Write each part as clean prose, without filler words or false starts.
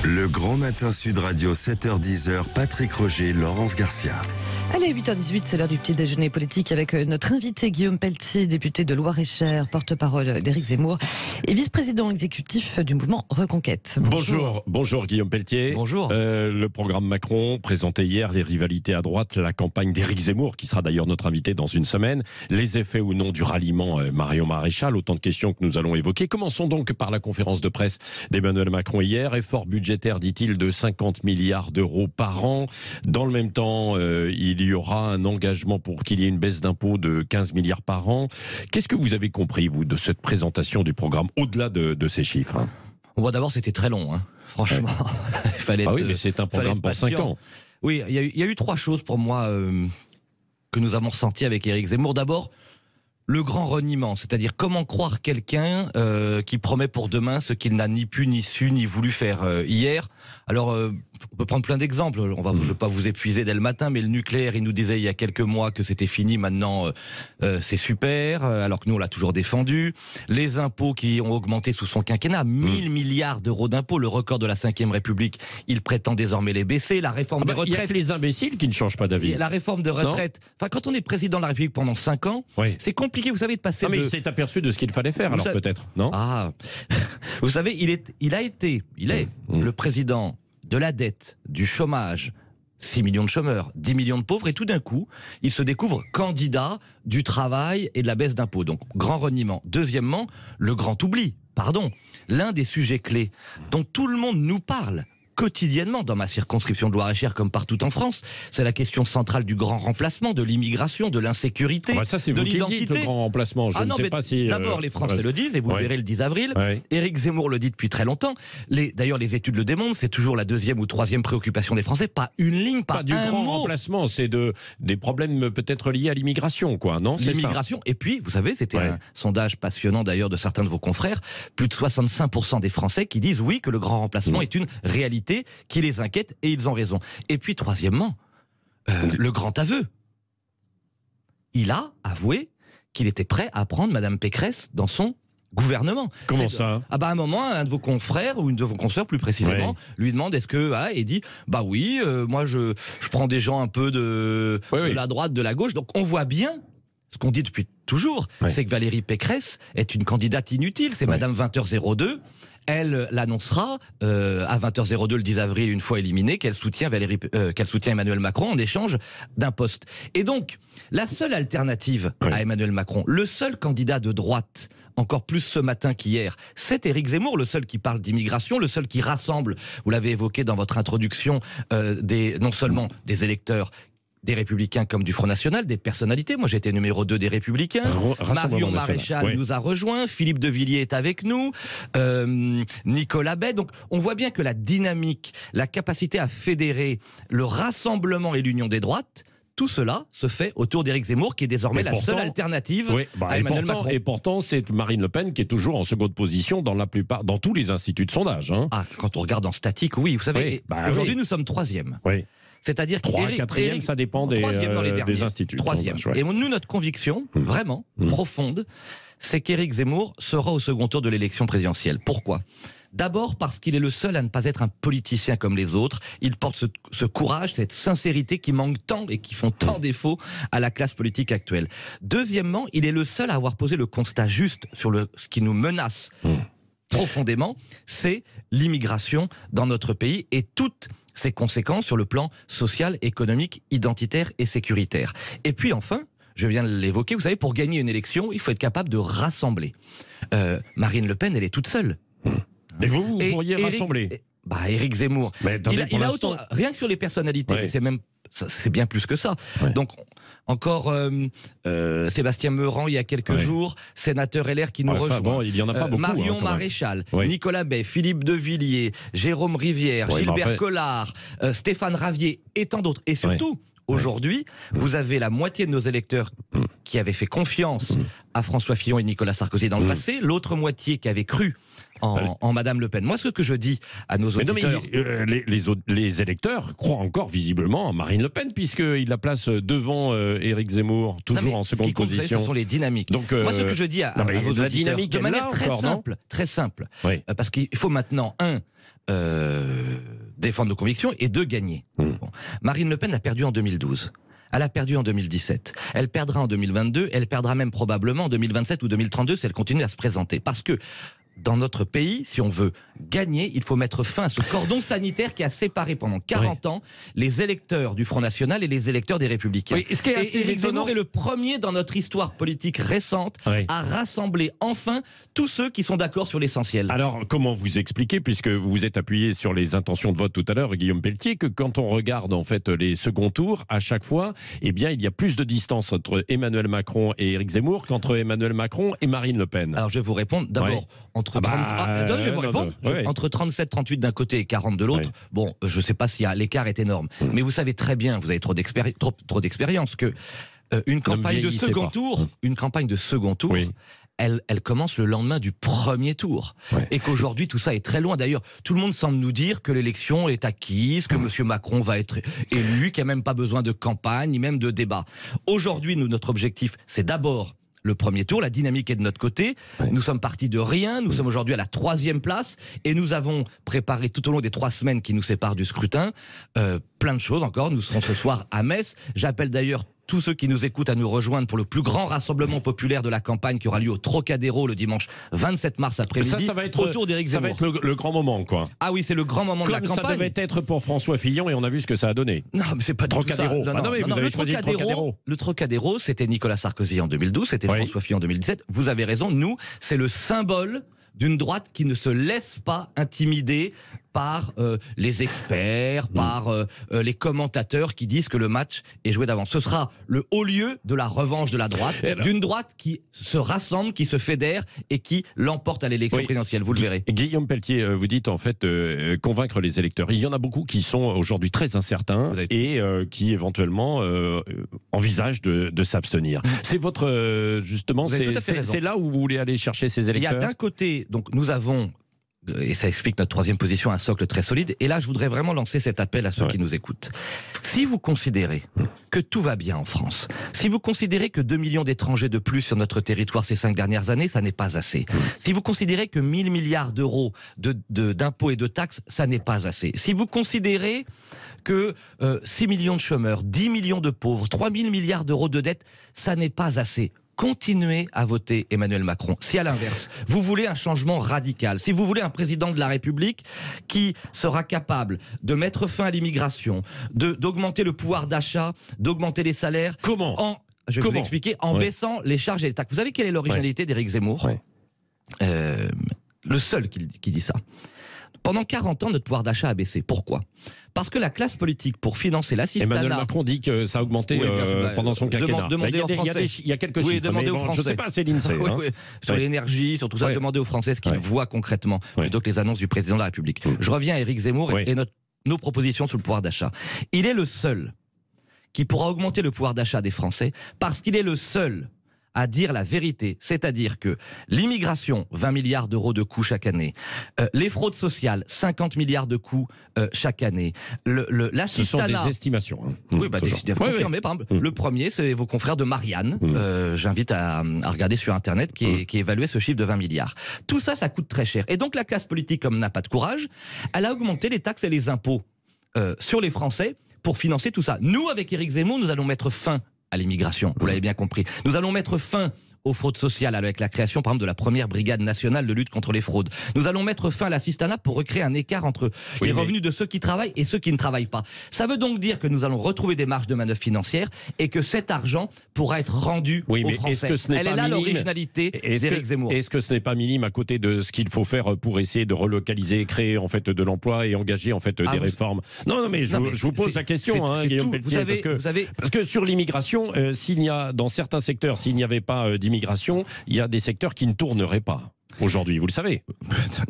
Le Grand Matin Sud Radio, 7h-10h, Patrick Roger, Laurence Garcia. Allez, 8h18, c'est l'heure du petit déjeuner politique avec notre invité Guillaume Pelletier, député de Loir-et-Cher, porte-parole d'Éric Zemmour et vice-président exécutif du mouvement Reconquête. Bonjour Guillaume Pelletier. Bonjour. Le programme Macron présenté hier, les rivalités à droite, la campagne d'Éric Zemmour, qui sera d'ailleurs notre invité dans une semaine, les effets ou non du ralliement Marion Maréchal, autant de questions que nous allons évoquer. Commençons donc par la conférence de presse d'Emmanuel Macron hier. Effort budgétaire, dit-il, de 50 milliards d'euros par an. Dans le même temps, il y aura un engagement pour qu'il y ait une baisse d'impôts de 15 milliards par an. Qu'est-ce que vous avez compris, vous, de cette présentation du programme, au-delà de ces chiffres? Bon, d'abord, c'était très long, franchement. Ouais. Il fallait oui, mais c'est un programme pour 5 ans. Oui, il y a eu trois choses pour moi que nous avons ressenties avec Éric Zemmour. D'abord, le grand reniement, c'est-à-dire comment croire quelqu'un qui promet pour demain ce qu'il n'a ni pu, ni su, ni voulu faire hier. Alors, on peut prendre plein d'exemples. Je ne vais pas vous épuiser dès le matin, mais le nucléaire, il nous disait il y a quelques mois que c'était fini, maintenant c'est super, alors que nous on l'a toujours défendu. Les impôts qui ont augmenté sous son quinquennat, 1000 milliards d'euros d'impôts, le record de la 5e République, il prétend désormais les baisser. La réforme des retraites... Il n'y a que les imbéciles qui ne changent pas d'avis. La réforme de retraite, quand on est président de la République pendant 5 ans, c'est compliqué, vous savez, de passer... mais il s'est aperçu de ce qu'il fallait faire, alors peut-être, non? Vous savez, il est le président de la dette, du chômage, 6 millions de chômeurs, 10 millions de pauvres, et tout d'un coup, il se découvre candidat du travail et de la baisse d'impôts. Donc, grand reniement. Deuxièmement, le grand oubli, l'un des sujets clés dont tout le monde nous parle quotidiennement dans ma circonscription de Loir-et-Cher comme partout en France, c'est la question centrale du grand remplacement, de l'immigration, de l'insécurité, ça c'est de vous qui le l'identité. dites, le grand remplacement. Je ne sais pas si... D'abord, les Français le disent, et vous le verrez le 10 avril. Éric Zemmour le dit depuis très longtemps. D'ailleurs, les études le démontrent, c'est toujours la 2e ou 3e préoccupation des Français. Pas une ligne, pas du un grand mot. Remplacement, c'est des problèmes peut-être liés à l'immigration, quoi, non? L'immigration, et puis, vous savez, c'était un sondage passionnant d'ailleurs de certains de vos confrères, plus de 65% des Français qui disent oui, que le grand remplacement est une réalité qui les inquiète, et ils ont raison. Et puis, troisièmement, le grand aveu. Il a avoué qu'il était prêt à prendre Madame Pécresse dans son gouvernement. Comment ça? À un moment, un de vos confrères, ou une de vos consoeurs plus précisément, lui demande est-ce que... et dit, oui, moi je prends des gens un peu de la droite, de la gauche. Donc on voit bien, ce qu'on dit depuis toujours, c'est que Valérie Pécresse est une candidate inutile. C'est Madame 20h02. Elle l'annoncera à 20h02 le 10 avril, une fois éliminée, qu'elle soutient Emmanuel Macron en échange d'un poste. Et donc, la seule alternative à Emmanuel Macron, le seul candidat de droite, encore plus ce matin qu'hier, c'est Éric Zemmour, le seul qui parle d'immigration, le seul qui rassemble, vous l'avez évoqué dans votre introduction, non seulement des électeurs des Républicains comme du Front National, des personnalités. Moi, j'étais numéro 2 des Républicains. Marion Maréchal nous a rejoints. Philippe de Villiers est avec nous. Nicolas Bay. Donc, on voit bien que la dynamique, la capacité à fédérer le rassemblement et l'union des droites, tout cela se fait autour d'Éric Zemmour, qui est désormais la seule alternative à Emmanuel Macron. Et pourtant, c'est Marine Le Pen qui est toujours en seconde position dans tous les instituts de sondage. Quand on regarde en statique, oui. Vous savez, aujourd'hui, nous sommes 3e. C'est-à-dire 3, 4e, ça dépend des instituts. 3e. Et nous, notre conviction, vraiment profonde, c'est qu'Éric Zemmour sera au second tour de l'élection présidentielle. Pourquoi ? D'abord parce qu'il est le seul à ne pas être un politicien comme les autres. Il porte ce courage, cette sincérité qui manque tant et qui font tant défaut à la classe politique actuelle. Deuxièmement, il est le seul à avoir posé le constat juste sur ce qui nous menace profondément, c'est l'immigration dans notre pays et toutes ses conséquences sur le plan social, économique, identitaire et sécuritaire. Et puis enfin, je viens de l'évoquer, vous savez, pour gagner une élection, il faut être capable de rassembler. Marine Le Pen, elle est toute seule. Et vous pourriez rassembler. Éric Zemmour, il a autant, rien que sur les personnalités, mais c'est bien plus que ça. Donc, encore Sébastien Meurant, il y a quelques jours, sénateur LR qui nous rejoint. Il y en a pas beaucoup. Marion Maréchal, Nicolas Bay, Philippe de Villiers, Jérôme Rivière, Gilbert Collard, Stéphane Ravier et tant d'autres. Et surtout, Aujourd'hui, vous avez la moitié de nos électeurs qui avaient fait confiance à François Fillon et Nicolas Sarkozy dans le passé, l'autre moitié qui avait cru en Madame Le Pen. Moi, ce que je dis à nos auditeurs... les électeurs croient encore visiblement en Marine Le Pen, puisqu'il la place devant Éric Zemmour, toujours en seconde position. Ce sont les dynamiques. Donc, moi, ce que je dis à vos auditeurs, dynamique de manière très simple, parce qu'il faut maintenant, défendre nos convictions, et 2, gagner. Bon. Marine Le Pen a perdu en 2012. Elle a perdu en 2017. Elle perdra en 2022. Elle perdra même probablement en 2027 ou 2032 si elle continue à se présenter. Parce que dans notre pays, si on veut gagner, il faut mettre fin à ce cordon sanitaire qui a séparé pendant 40 ans les électeurs du Front National et les électeurs des Républicains. Oui, et Éric Zemmour est le premier dans notre histoire politique récente à rassembler enfin tous ceux qui sont d'accord sur l'essentiel. Alors, comment vous expliquez, puisque vous vous êtes appuyé sur les intentions de vote tout à l'heure, Guillaume Pelletier, que quand on regarde en fait les seconds tours, à chaque fois, eh bien, il y a plus de distance entre Emmanuel Macron et Éric Zemmour qu'entre Emmanuel Macron et Marine Le Pen? Alors, je vais vous répondre d'abord. Entre 37, 38 d'un côté et 40 de l'autre, bon, je ne sais pas si l'écart est énorme. Mais vous savez très bien, vous avez trop d'expérience, que une campagne de second tour, elle commence le lendemain du premier tour. Et qu'aujourd'hui, tout ça est très loin. D'ailleurs, tout le monde semble nous dire que l'élection est acquise, que M. Macron va être élu, qu'il n'y a même pas besoin de campagne, ni même de débat. Aujourd'hui, notre objectif, c'est d'abord le premier tour, la dynamique est de notre côté. Nous sommes partis de rien, nous sommes aujourd'hui à la 3e place et nous avons préparé tout au long des 3 semaines qui nous séparent du scrutin plein de choses encore. Nous serons ce soir à Metz. J'appelle d'ailleurs tous ceux qui nous écoutent à nous rejoindre pour le plus grand rassemblement populaire de la campagne qui aura lieu au Trocadéro le dimanche 27 mars après-midi, autour d'Éric Zemmour. Ça va être le grand moment, quoi. Ah oui, c'est le grand moment de la campagne. Comme ça devait être pour François Fillon et on a vu ce que ça a donné. Non, mais c'est pas Trocadéro. Tout ça. Non, mais vous avez choisi le Trocadéro. Le Trocadéro, c'était Nicolas Sarkozy en 2012, c'était François Fillon en 2017. Vous avez raison, nous, c'est le symbole d'une droite qui ne se laisse pas intimider par les experts, par les commentateurs qui disent que le match est joué d'avance. Ce sera le haut lieu de la revanche de la droite, d'une droite qui se rassemble, qui se fédère et qui l'emporte à l'élection présidentielle, vous le verrez. Guillaume Pelletier, vous dites en fait convaincre les électeurs. Il y en a beaucoup qui sont aujourd'hui très incertains et qui éventuellement envisagent de s'abstenir. C'est votre justement, c'est là où vous voulez aller chercher ces électeurs. Il y a d'un côté, donc nous avons, et ça explique notre 3e position, un socle très solide. Et là, je voudrais vraiment lancer cet appel à ceux qui nous écoutent. Si vous considérez que tout va bien en France, si vous considérez que 2 millions d'étrangers de plus sur notre territoire ces 5 dernières années, ça n'est pas assez. Si vous considérez que 1 000 milliards d'euros d'impôts et de taxes, ça n'est pas assez. Si vous considérez que 6 millions de chômeurs, 10 millions de pauvres, 3 000 milliards d'euros de dettes, ça n'est pas assez. Continuez à voter Emmanuel Macron. Si à l'inverse, vous voulez un changement radical, si vous voulez un président de la République qui sera capable de mettre fin à l'immigration, d'augmenter le pouvoir d'achat, d'augmenter les salaires... Comment Je vais vous expliquer, en baissant les charges et les taxes. Vous savez quelle est l'originalité d'Éric Zemmour ? Le seul qui dit ça. Pendant 40 ans, notre pouvoir d'achat a baissé. Pourquoi ? Parce que la classe politique, pour financer l'assistanat... Emmanuel Macron dit que ça a augmenté pendant son quinquennat. Il y a quelques chiffres, mais bon, je ne sais pas, c'est l'INSEE. Sur l'énergie, sur tout ça, demandez aux Français ce qu'ils voient concrètement, plutôt que les annonces du président de la République. Je reviens à Éric Zemmour et nos propositions sur le pouvoir d'achat. Il est le seul qui pourra augmenter le pouvoir d'achat des Français, parce qu'il est le seul à dire la vérité, c'est-à-dire que l'immigration, 20 milliards d'euros de coûts chaque année, les fraudes sociales, 50 milliards de coûts chaque année, l'assistanat... Ce sont des estimations. Oui, confirmé. Par exemple, le premier, c'est vos confrères de Marianne. J'invite à regarder sur Internet, qui évaluait ce chiffre de 20 milliards. Tout ça, ça coûte très cher. Et donc la classe politique, comme n'a pas de courage, elle a augmenté les taxes et les impôts sur les Français pour financer tout ça. Nous, avec Éric Zemmour, nous allons mettre fin à l'immigration, vous l'avez bien compris. Nous allons mettre fin aux fraudes sociales avec la création, par exemple, de la première brigade nationale de lutte contre les fraudes. Nous allons mettre fin à l'assistanat pour recréer un écart entre les revenus de ceux qui travaillent et ceux qui ne travaillent pas. Ça veut donc dire que nous allons retrouver des marges de manœuvre financières et que cet argent pourra être rendu aux Français. Elle est là l'originalité d'Éric Zemmour. Est-ce que ce n'est pas minime à côté de ce qu'il faut faire pour essayer de relocaliser, créer en fait de l'emploi et engager en fait des réformes? Non, mais je vous pose la question, Guillaume Pelletier, parce que sur l'immigration, s'il y a dans certains secteurs, s'il n'y avait pas d'immigration, il y a des secteurs qui ne tourneraient pas. aujourd'hui, vous le savez.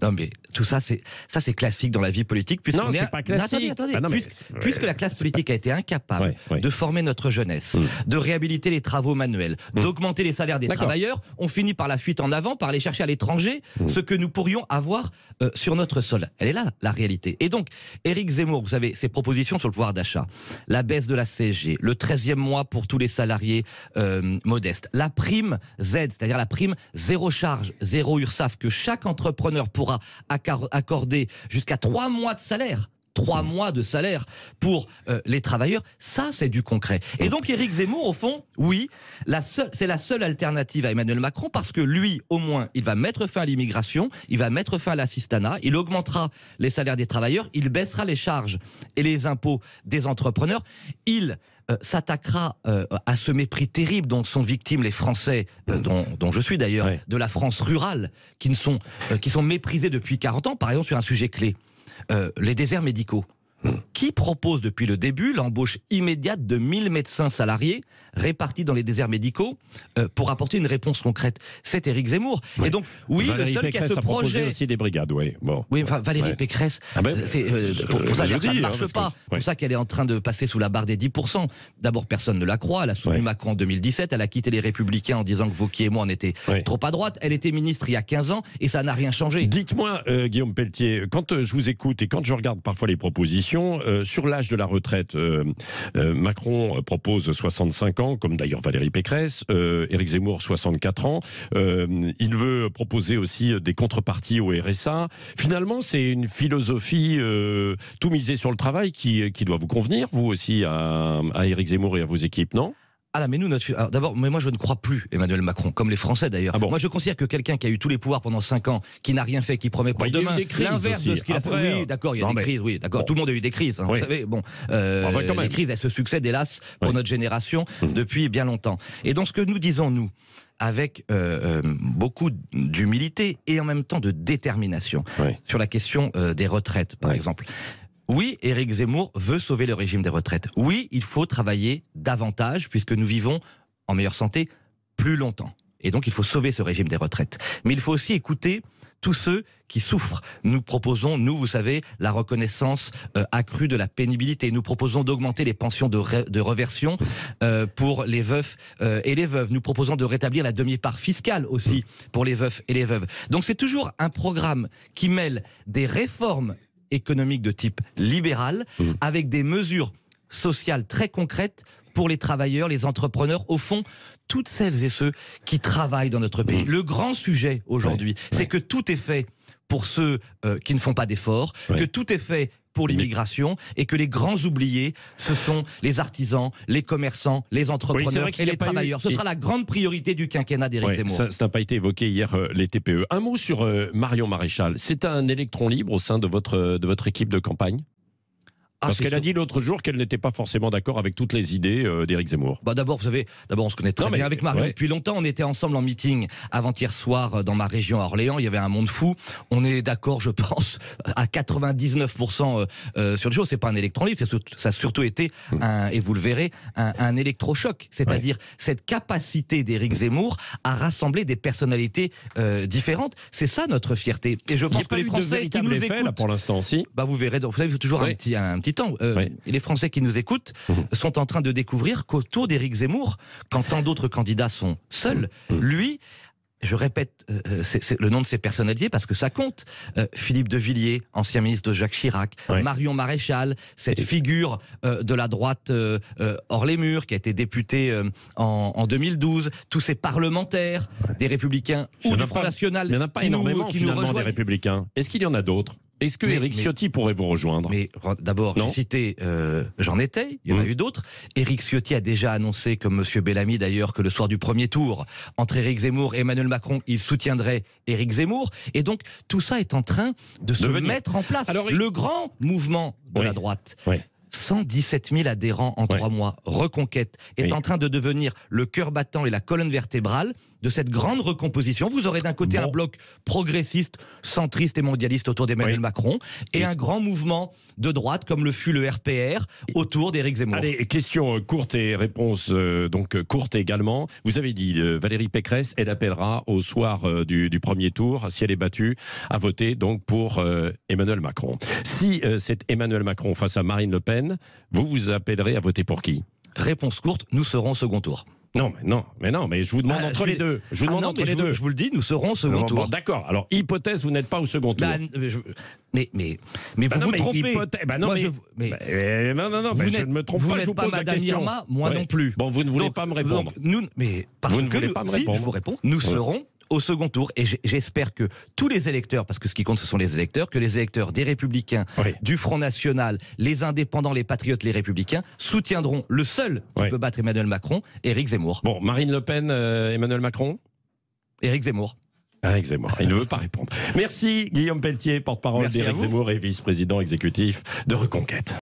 Non, mais tout ça, c'est classique dans la vie politique. Non, c'est pas classique. Attendez. Puisque la classe politique a été incapable de former notre jeunesse, de réhabiliter les travaux manuels, d'augmenter les salaires des travailleurs, on finit par la fuite en avant, par aller chercher à l'étranger ce que nous pourrions avoir sur notre sol. Elle est là, la réalité. Et donc, Éric Zemmour, vous savez, ses propositions sur le pouvoir d'achat, la baisse de la CSG, le 13e mois pour tous les salariés modestes, la prime Z, c'est-à-dire la prime zéro charge, zéro URSSAF, que chaque entrepreneur pourra accorder jusqu'à 3 mois de salaire. 3 mois de salaire pour les travailleurs, ça c'est du concret. Et donc Éric Zemmour, au fond, oui, c'est la seule alternative à Emmanuel Macron, parce que lui, au moins, il va mettre fin à l'immigration, il va mettre fin à l'assistanat, il augmentera les salaires des travailleurs, il baissera les charges et les impôts des entrepreneurs, il s'attaquera à ce mépris terrible dont sont victimes les Français, dont je suis d'ailleurs, de la France rurale, qui sont méprisés depuis 40 ans, par exemple sur un sujet clé. Les déserts médicaux. Qui propose depuis le début l'embauche immédiate de 1000 médecins salariés répartis dans les déserts médicaux pour apporter une réponse concrète? C'est Éric Zemmour. Et donc, oui, Valérie le seul qui a ce projet... aussi des brigades, Bon. Oui, enfin, Valérie Pécresse, pour ça, ça ne marche pas. C'est pour ça qu'elle est en train de passer sous la barre des 10%. D'abord, personne ne la croit. Elle a soutenu Macron en 2017. Elle a quitté les Républicains en disant que Wauquiez et moi, on était trop à droite. Elle était ministre il y a 15 ans et ça n'a rien changé. Dites-moi, Guillaume Pelletier, quand je vous écoute et quand je regarde parfois les propositions, sur l'âge de la retraite, Macron propose 65 ans, comme d'ailleurs Valérie Pécresse, Éric Zemmour 64 ans. Il veut proposer aussi des contreparties au RSA. Finalement, c'est une philosophie tout misée sur le travail qui doit vous convenir, vous aussi, à Éric Zemmour et à vos équipes, non ? Ah là, mais nous, d'abord, moi je ne crois plus Emmanuel Macron, comme les Français d'ailleurs. Ah bon. Moi je considère que quelqu'un qui a eu tous les pouvoirs pendant 5 ans, qui n'a rien fait, qui promet pour demain l'inverse de ce qu'il a fait. Oui, d'accord, il y a des crises, oui, d'accord. Bon. Tout le monde a eu des crises, hein, vous savez. Bon, les crises, elles se succèdent, hélas, pour notre génération, depuis bien longtemps. Et donc ce que nous disons, nous, avec beaucoup d'humilité et en même temps de détermination, sur la question des retraites, par exemple. Oui, Éric Zemmour veut sauver le régime des retraites. Oui, il faut travailler davantage puisque nous vivons en meilleure santé plus longtemps. Et donc, il faut sauver ce régime des retraites. Mais il faut aussi écouter tous ceux qui souffrent. Nous proposons, vous savez, la reconnaissance accrue de la pénibilité. Nous proposons d'augmenter les pensions de reversion pour les veufs et les veuves. Nous proposons de rétablir la demi-part fiscale aussi pour les veufs et les veuves. Donc, c'est toujours un programme qui mêle des réformes économique de type libéral, avec des mesures sociales très concrètes pour les travailleurs, les entrepreneurs, au fond, toutes celles et ceux qui travaillent dans notre pays. Le grand sujet aujourd'hui, c'est que tout est fait pour ceux qui ne font pas d'efforts, que tout est fait pour l'immigration, et que les grands oubliés, ce sont les artisans, les commerçants, les entrepreneurs et les travailleurs. Ce sera la grande priorité du quinquennat d'Éric Zemmour. Ça n'a pas été évoqué hier, les TPE. Un mot sur Marion Maréchal. C'est un électron libre au sein de votre équipe de campagne ? Parce qu'elle a dit l'autre jour qu'elle n'était pas forcément d'accord avec toutes les idées d'Éric Zemmour. D'abord, vous savez, on se connaît très bien avec Marion depuis longtemps. On était ensemble en meeting avant-hier soir dans ma région à Orléans. Il y avait un monde fou. On est d'accord, je pense, à 99% sur le jeu. C'est pas un électron libre, ça a surtout été, et vous le verrez, un électrochoc. C'est-à-dire cette capacité d'Éric Zemmour à rassembler des personnalités différentes. C'est ça notre fierté. Et je pense que les Français qui nous écoutent, là, pour l'instant aussi. Vous verrez, vous savez, toujours un petit temps. Les Français qui nous écoutent sont en train de découvrir qu'autour d'Éric Zemmour, quand tant d'autres candidats sont seuls, lui, je répète le nom de ces personnalités parce que ça compte, Philippe de Villiers, ancien ministre de Jacques Chirac, Marion Maréchal, cette figure de la droite hors les murs qui a été députée en 2012, tous ces parlementaires, des Républicains ou du Front National. Il n'y en a pas énormément finalement des Républicains. Est-ce qu'il y en a d'autres ? Est-ce que Éric Ciotti pourrait vous rejoindre ? Mais d'abord, j'ai cité Jean Étais, il y en a eu d'autres. Éric Ciotti a déjà annoncé, comme M. Bellamy d'ailleurs, que le soir du premier tour, entre Éric Zemmour et Emmanuel Macron, il soutiendrait Éric Zemmour. Et donc, tout ça est en train de se mettre en place. Alors, le grand mouvement de la droite. 117 000 adhérents en 3 mois, Reconquête, est en train de devenir le cœur battant et la colonne vertébrale de cette grande recomposition. Vous aurez d'un côté un bloc progressiste, centriste et mondialiste autour d'Emmanuel Macron, et un grand mouvement de droite comme le fut le RPR autour d'Éric Zemmour. Allez, question courte et réponse donc courte également. Vous avez dit Valérie Pécresse, elle appellera au soir du premier tour, si elle est battue, à voter donc pour Emmanuel Macron. Si c'est Emmanuel Macron face à Marine Le Pen, vous appellerez à voter pour qui? Réponse courte, nous serons au second tour. Non, mais je vous demande entre les deux. Je vous demande entre les deux. Je vous le dis, nous serons au second tour. Bon, d'accord. Alors, hypothèse, vous n'êtes pas au second tour. Mais vous vous trompez. Non, je ne me trompe pas. Je vous pose la question. Irma, moi non plus. Bon, vous ne voulez pas me répondre. Vous ne voulez pas me répondre. Je vous réponds. Nous serons au second tour, et j'espère que tous les électeurs, parce que ce qui compte ce sont les électeurs, que les électeurs des Républicains, du Front National, les Indépendants, les Patriotes, les Républicains soutiendront le seul qui peut battre Emmanuel Macron, Éric Zemmour. Bon, Marine Le Pen, Emmanuel Macron, Éric Zemmour. Éric Zemmour, il ne veut pas répondre. Merci Guillaume Pelletier, porte-parole d'Éric Zemmour et vice-président exécutif de Reconquête.